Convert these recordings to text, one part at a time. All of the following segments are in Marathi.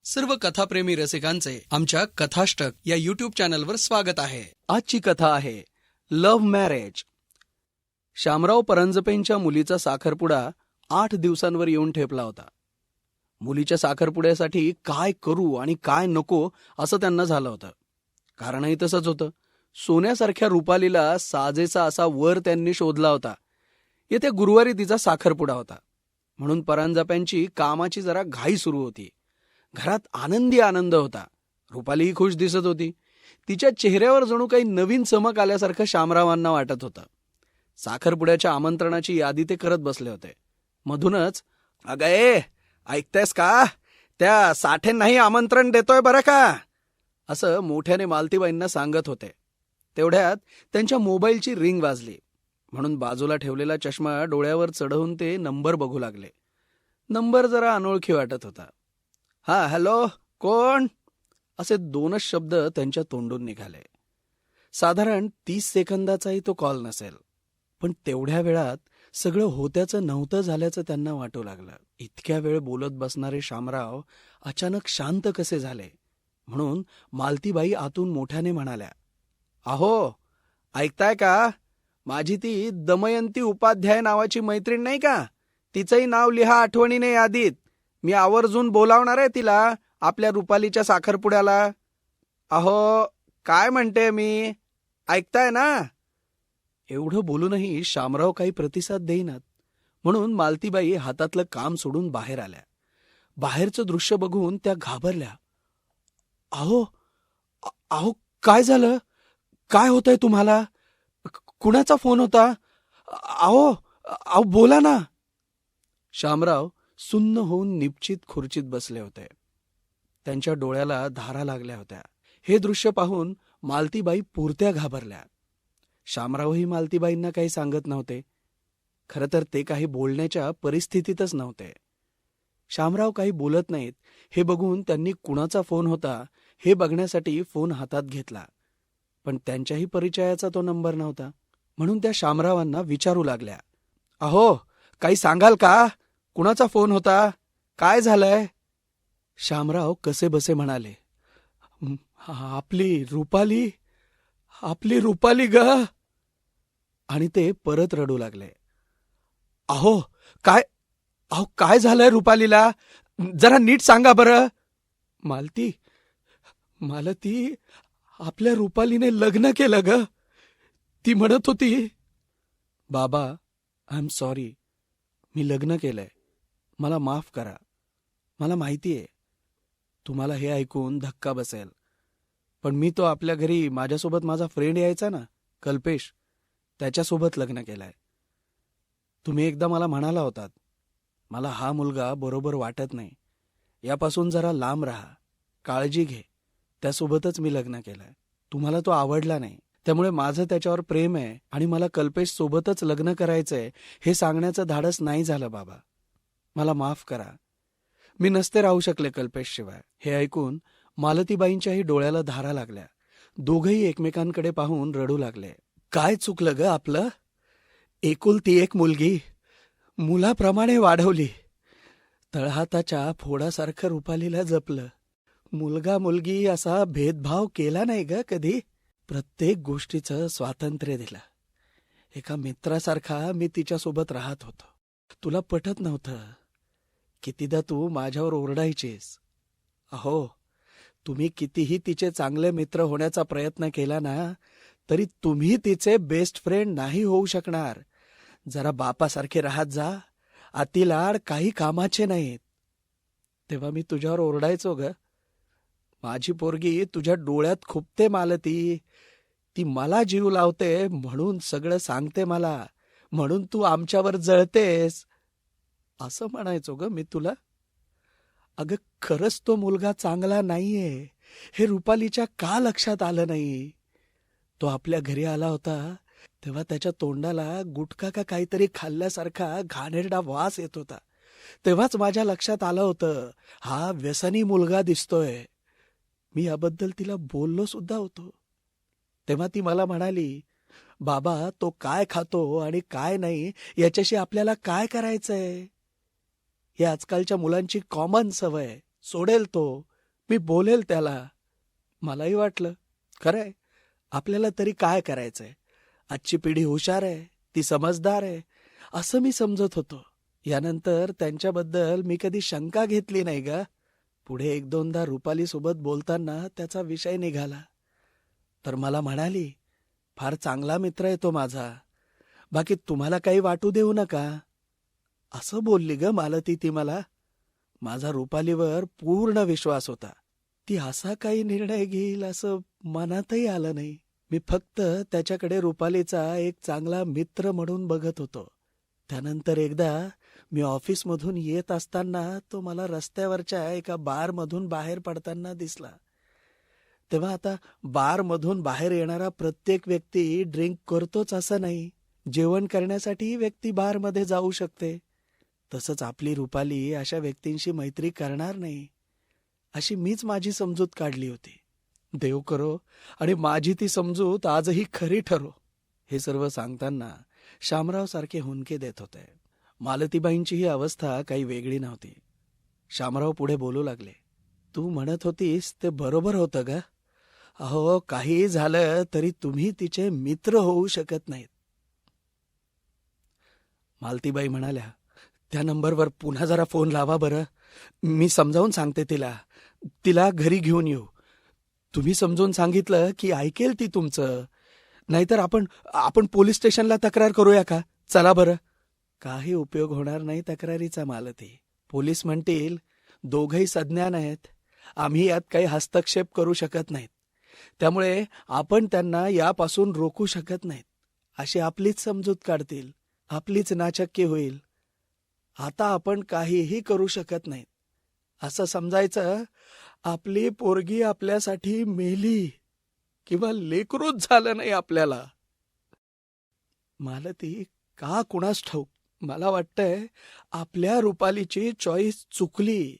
सर्व कथाप्रेमी रसिकांचे आमच्या कथाष्टक या युट्यूब चॅनलवर स्वागत आहे. आजची कथा आहे लव्ह मॅरेज. शामराव परांजपेंच्या मुलीचा साखरपुडा 8 दिवसांवर येऊन ठेपला होता. मुलीच्या साखरपुड्यासाठी काय करू आणि काय नको असं त्यांना झालं होतं. कारणही तसंच होतं. सोन्यासारख्या रुपालीला साजेसा असा वर त्यांनी शोधला होता. येत्या गुरुवारी तिचा साखरपुडा होता. म्हणून परांजप्यांची कामाची जरा घाई सुरू होती. घरात आनंदी आनंद होता. रुपालीही खुश दिसत होती. तिच्या चेहऱ्यावर जणू काही नवीन चमक आल्यासारखं शामरावांना वाटत होतं. साखरपुड्याच्या आमंत्रणाची यादी ते करत बसले होते. मधूनच, "अगं ए, ऐकतेस का? त्या साठेंनाही आमंत्रण देतोय बरं का?" असं मोठ्याने मालतीबाईंना सांगत होते. तेवढ्यात त्यांच्या मोबाईलची रिंग वाजली. म्हणून बाजूला ठेवलेला चष्मा डोळ्यावर चढवून ते नंबर बघू लागले. नंबर जरा अनोळखी वाटत होता. "हा, हॅलो, कोण?" असे 2च शब्द त्यांच्या तोंडून निघाले. साधारण 30 सेकंदाचाही तो कॉल नसेल. पण तेवढ्या वेळात सगळं होत्याचं नव्हतं झाल्याचं त्यांना वाटू लागलं. इतक्या वेळ बोलत बसणारे शामराव अचानक शांत कसे झाले. म्हणून मालतीबाई आतून मोठ्याने म्हणाल्या, "अहो, ऐकताय का? माझी ती दमयंती उपाध्याय नावाची मैत्रीण नाही का? तिचंही नाव लिहा आठवणीने यादीत. मी आवर्जून बोलावणार आहे तिला आपल्या रुपालीच्या साखरपुड्याला. अहो, काय म्हणते मी? ऐकताय ना?" एवढं बोलूनही शामराव काही प्रतिसाद देईनात. म्हणून मालतीबाई हातातलं काम सोडून बाहेर आल्या. बाहेरचं दृश्य बघून त्या घाबरल्या. "अहो, अहो, काय झालं? काय होतंय तुम्हाला? कुणाचा फोन होता? अहो, अहो, बोला ना." शामराव सुन्न होऊन निपचित खुर्चीत बसले होते. त्यांच्या डोळ्याला धारा लागल्या होत्या. हे दृश्य पाहून मालतीबाई पुरत्या घाबरल्या. शामरावही मालतीबाईंना काही सांगत नव्हते. खरं तर ते काही बोलण्याच्या परिस्थितीतच नव्हते. शामराव काही बोलत नाहीत हे बघून त्यांनी कुणाचा फोन होता हे बघण्यासाठी फोन हातात घेतला. पण त्यांच्याही परिचयाचा तो नंबर नव्हता. म्हणून त्या शामरावांना विचारू लागल्या, "अहो, काही सांगाल का? कुणाचा फोन होता? काय झालंय?" शामराव कसेबसे म्हणाले, आपली रुपाली ग." आणि ते परत रडू लागले. "अहो, काय झालंय रुपालीला? जरा नीट सांगा बरं." मालती, आपल्या रुपालीने लग्न केलं ग. ती म्हणत होती." "बाबा, आय एम सॉरी. मी लग्न केलंय. मला माफ करा. मला माहितीये तुम्हाला हे ऐकून धक्का बसेल. पण मी तो आपल्या घरी माझ्यासोबत माझा फ्रेंड यायचा ना, कल्पेश, त्याच्यासोबत लग्न केलंय. तुम्ही एकदा मला म्हणाला होतात, मला हा मुलगा बरोबर वाटत नाही. यापासून जरा लांब राहा, काळजी घे. त्यासोबतच मी लग्न केलंय. तुम्हाला तो आवडला नाही. त्यामुळे माझं त्याच्यावर प्रेम आहे आणि मला कल्पेश सोबतच लग्न करायचंय हे सांगण्याचं धाडस नाही झालं बाबा. मला माफ करा. मी नसते राहू शकले कल्पेश शिवाय." हे ऐकून मालतीबाईंच्याही डोळ्याला धारा लागल्या. दोघंही एकमेकांकडे पाहून रडू लागले. काय चुकलं ग आपलं? एकुलती एक मुलगी मुलाप्रमाणे वाढवली. तळहाताच्या फोडासारखं रुपालीला जपलं. मुलगा मुलगी असा भेदभाव केला नाही ग कधी. प्रत्येक गोष्टीचं स्वातंत्र्य दिलं. एका मित्रासारखा मी तिच्यासोबत राहत होतो. तुला पटत नव्हतं. कितीदा तू माझ्यावर ओरडायचीस. अहो, तुम्ही कितीही तिचे चांगले मित्र होण्याचा प्रयत्न केला ना, तरी तुम्ही तिचे बेस्ट फ्रेंड नाही होऊ शकणार. जरा बापासारखे राहत जा. अतिलाड काही कामाचे नाहीत. तेव्हा मी तुझ्यावर ओरडायचो ग. माझी पोरगी तुझ्या डोळ्यात खुपते मालती. ती मला जीव लावते म्हणून सगळं सांगते मला. म्हणून तू आमच्यावर जळतेस असं म्हणायचो ग मी तुला. अगं, खरंच तो मुलगा चांगला नाहीये हे रुपालीच्या का लक्षात आलं नाही? तो आपल्या घरी आला होता तेव्हा त्याच्या तोंडाला गुटखा का काहीतरी खाल्ल्यासारखा घाणेरडा वास येत होता. तेव्हाच माझ्या लक्षात आलं होतं, हा व्यसनी मुलगा दिसतोय. मी याबद्दल तिला बोललो सुद्धा होतो. तेव्हा ती मला म्हणाली, "बाबा, तो काय खातो आणि काय नाही याच्याशी आपल्याला काय करायचंय? हे आजकालच्या मुलांची कॉमन सवय. सोडेल तो. मी बोलेल त्याला. मलाही वाटलं, खरंय, आपल्याला तरी काय करायचंय. आजची पिढी हुशार आहे, ती समजदार आहे, असं मी समजत होतो. यानंतर त्यांच्याबद्दल मी कधी शंका घेतली नाही ग. पुढे एक दोनदा रुपालीसोबत बोलताना त्याचा विषय निघाला. तर मला म्हणाली, फार चांगला मित्र आहे तो माझा, बाकी तुम्हाला काही वाटू देऊ नका, असं बोलली ग मालती ती मला. माझा रुपालीवर पूर्ण विश्वास होता. ती असा काही निर्णय घेईल असं मनातही आलं नाही. मी फक्त त्याच्याकडे रुपालीचा एक चांगला मित्र म्हणून बघत होतो. त्यानंतर एकदा मी ऑफिसमधून येत असताना तो मला रस्त्यावरच्या एका बारमधून बाहेर पडताना दिसला. तेव्हा आता बारमधून बाहेर येणारा प्रत्येक व्यक्ती ड्रिंक करतोच असं नाही. जेवण करण्यासाठी व्यक्ती बारमध्ये जाऊ शकते. तसंच आपली रुपाली अशा व्यक्तींशी मैत्री करणार नाही, अशी मीच माझी समजूत काढली होती. देव करो आणि माझी ती समजूत आजही खरी ठरो. हे सर्व सांगताना शामराव सारखे हुंदके देत होते. मालतीबाईंची ही अवस्था काही वेगळी नव्हती. शामराव पुढे बोलू लागले, तू म्हणत होतीस ते बरोबर होतं ग. अहो, काही झालं तरी तुम्ही तिचे मित्र होऊ शकत नाहीत. मालतीबाई म्हणाल्या, त्या नंबरवर पुन्हा जरा फोन लावा बरं. मी समजावून सांगते तिला घरी घेऊन येऊ. तुम्ही समजून सांगितलं की ऐकेल ती तुमचं. नाहीतर आपण पोलीस स्टेशनला तक्रार करूया का? चला बरं. काही उपयोग होणार नाही तक्रारीचा मालती. पोलीस म्हणतील, दोघंही सज्ञान आहेत, आम्ही यात काही हस्तक्षेप करू शकत नाहीत, त्यामुळे आपण त्यांना यापासून रोखू शकत नाहीत, अशी आपलीच समजूत काढतील, आपलीच नाचक्की होईल. आता आपण काहीही करू शकत नाहीत, असं समजायचं आपली पोरगी आपल्यासाठी मेली किंवा लेकरूच झालं नाही आपल्याला. मालती, का कुणास ठाऊक, मला वाटतंय आपल्या रुपालीची चॉईस चुकली.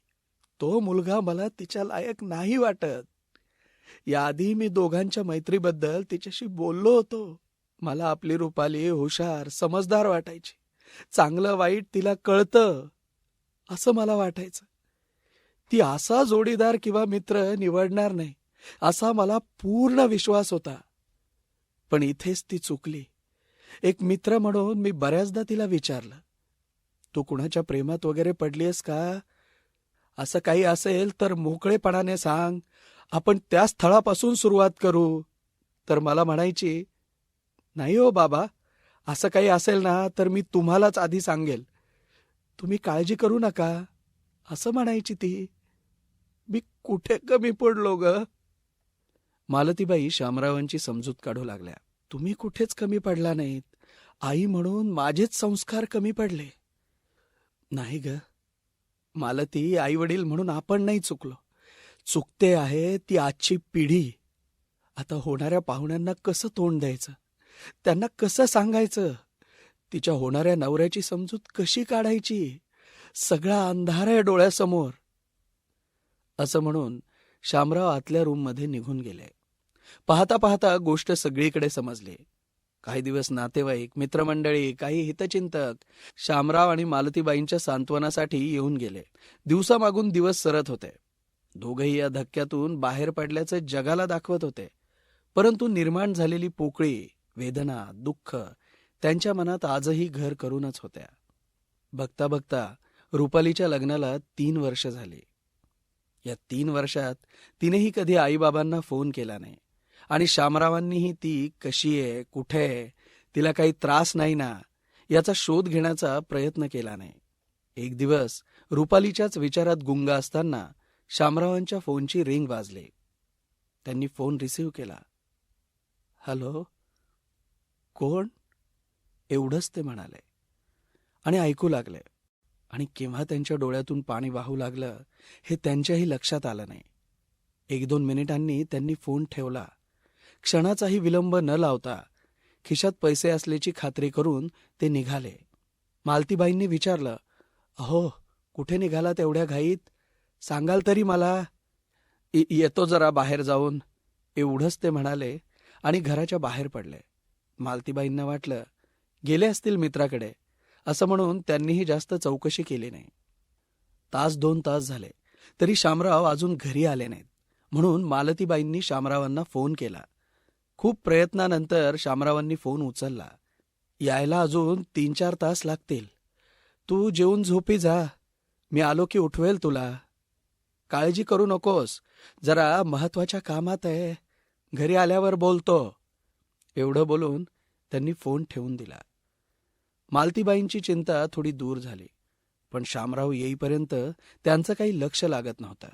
तो मुलगा मला तिच्या लायक नाही वाटत. याआधी मी दोघांच्या मैत्रीबद्दल तिच्याशी बोललो होतो. मला आपली रुपाली हुशार, समजदार वाटायची. चांगलं वाईट तिला कळतं असं मला वाटायचं. ती असा जोडीदार किंवा मित्र निवडणार नाही असा मला पूर्ण विश्वास होता. पण इथेच ती चुकली. एक मित्र म्हणून मी बऱ्याचदा तिला विचारलं, तू कुणाच्या प्रेमात वगैरे पडलीयस का? असं काही असेल तर मोकळेपणाने सांग, आपण त्या स्थळापासून सुरुवात करू. तर मला म्हणायची, नाही हो बाबा, असं काही असेल ना तर मी तुम्हालाच आधी सांगेल, तुम्ही काळजी करू नका, असं म्हणायची ती. मी कुठे कमी पडलो ग? मालतीबाई शामरावांची समजूत काढू लागल्या. तुम्ही कुठेच कमी पडला नाहीत. आई म्हणून माझेच संस्कार कमी पडले. नाही ग मालती, आई वडील म्हणून आपण नाही चुकलो. चुकते आहे ती आजची पिढी. आता होणाऱ्या पाहुण्यांना कसं तोंड द्यायचं, त्यांना कसं सांगायचं, तिच्या होणाऱ्या नवऱ्याची समजूत कशी काढायची, सगळा अंधार आहे डोळ्यासमोर. असं म्हणून शामराव आतल्या रूममध्ये निघून गेले. पाहता पाहता गोष्ट सगळीकडे समजली. काही दिवस नातेवाईक, मित्रमंडळी, काही हितचिंतक शामराव आणि मालतीबाईंच्या सांत्वनासाठी येऊन गेले. दिवसामागून दिवस सरत होते. दोघंही या धक्क्यातून बाहेर पडल्याचं जगाला दाखवत होते. परंतु निर्माण झालेली पोकळी, वेदना, दुःख त्यांच्या मनात आजही घर करूनच होत्या. बघता बघता रुपालीच्या लग्नाला 3 वर्ष झाली. या 3 वर्षात तिनेही कधी आईबाबांना फोन केला नाही आणि शामरावांनीही ती कशी आहे, कुठे आहे, तिला काही त्रास नाही ना, याचा शोध घेण्याचा प्रयत्न केला नाही. एक दिवस रुपालीच्याच विचारात गुंग असताना शामरावांच्या फोनची रिंग वाजली. त्यांनी फोन रिसीव्ह केला. हॅलो, कोण? एवढंच ते म्हणाले आणि ऐकू लागले. आणि केव्हा त्यांच्या डोळ्यातून पाणी वाहू लागलं हे त्यांच्याही लक्षात आलं नाही. 1-2 मिनिटांनी त्यांनी फोन ठेवला. क्षणाचाही विलंब न लावता खिशात पैसे असल्याची खात्री करून ते निघाले. मालतीबाईंनी विचारलं, अहो, कुठे निघालात एवढ्या घाईत? सांगाल तरी मला. येतो जरा बाहेर जाऊन, एवढंच ते म्हणाले आणि घराच्या बाहेर पडले. मालतीबाईंना वाटलं गेले असतील मित्राकडे, असं म्हणून त्यांनीही जास्त चौकशी केली नाही. 1-2 तास झाले. तरी शामराव अजून घरी आले नाहीत. म्हणून मालतीबाईंनी शामरावांना फोन केला. खूप प्रयत्नानंतर शामरावांनी फोन उचलला. यायला अजून 3-4 तास लागतील. तू जेवून झोपी जा. मी आलो की उठवेल तुला. काळजी करू नकोस. जरा महत्वाच्या कामात आहे. घरी आल्यावर बोलतो. एवढं बोलून त्यांनी फोन ठेवून दिला. मालतीबाईंची चिंता थोडी दूर झाली. पण शामराव येईपर्यंत त्यांचं काही लक्ष लागत नव्हतं.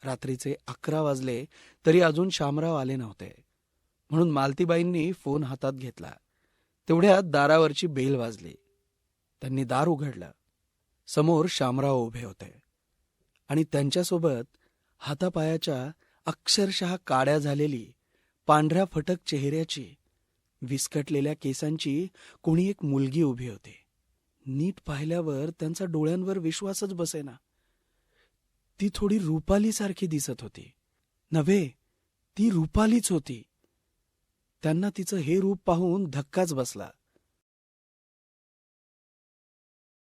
रात्रीचे 11 वाजले तरी अजून शामराव आले नव्हते. म्हणून मालतीबाईंनी फोन हातात घेतला. तेवढ्यात दारावरची बेल वाजली. त्यांनी दार उघडलं. समोर शामराव उभे होते आणि त्यांच्यासोबत हातापायाच्या अक्षरशः काड्या झालेली, पांढऱ्या फटक चेहऱ्याची, विस्कटलेल्या केसांची कोणी एक मुलगी उभी होती. नीट पाहिल्यावर त्यांचा डोळ्यांवर विश्वासच बसेना. ती थोडी रुपालीसारखी दिसत होती. नव्हे, ती रुपालीच होती. त्यांना तिचं हे रूप पाहून धक्काच बसला.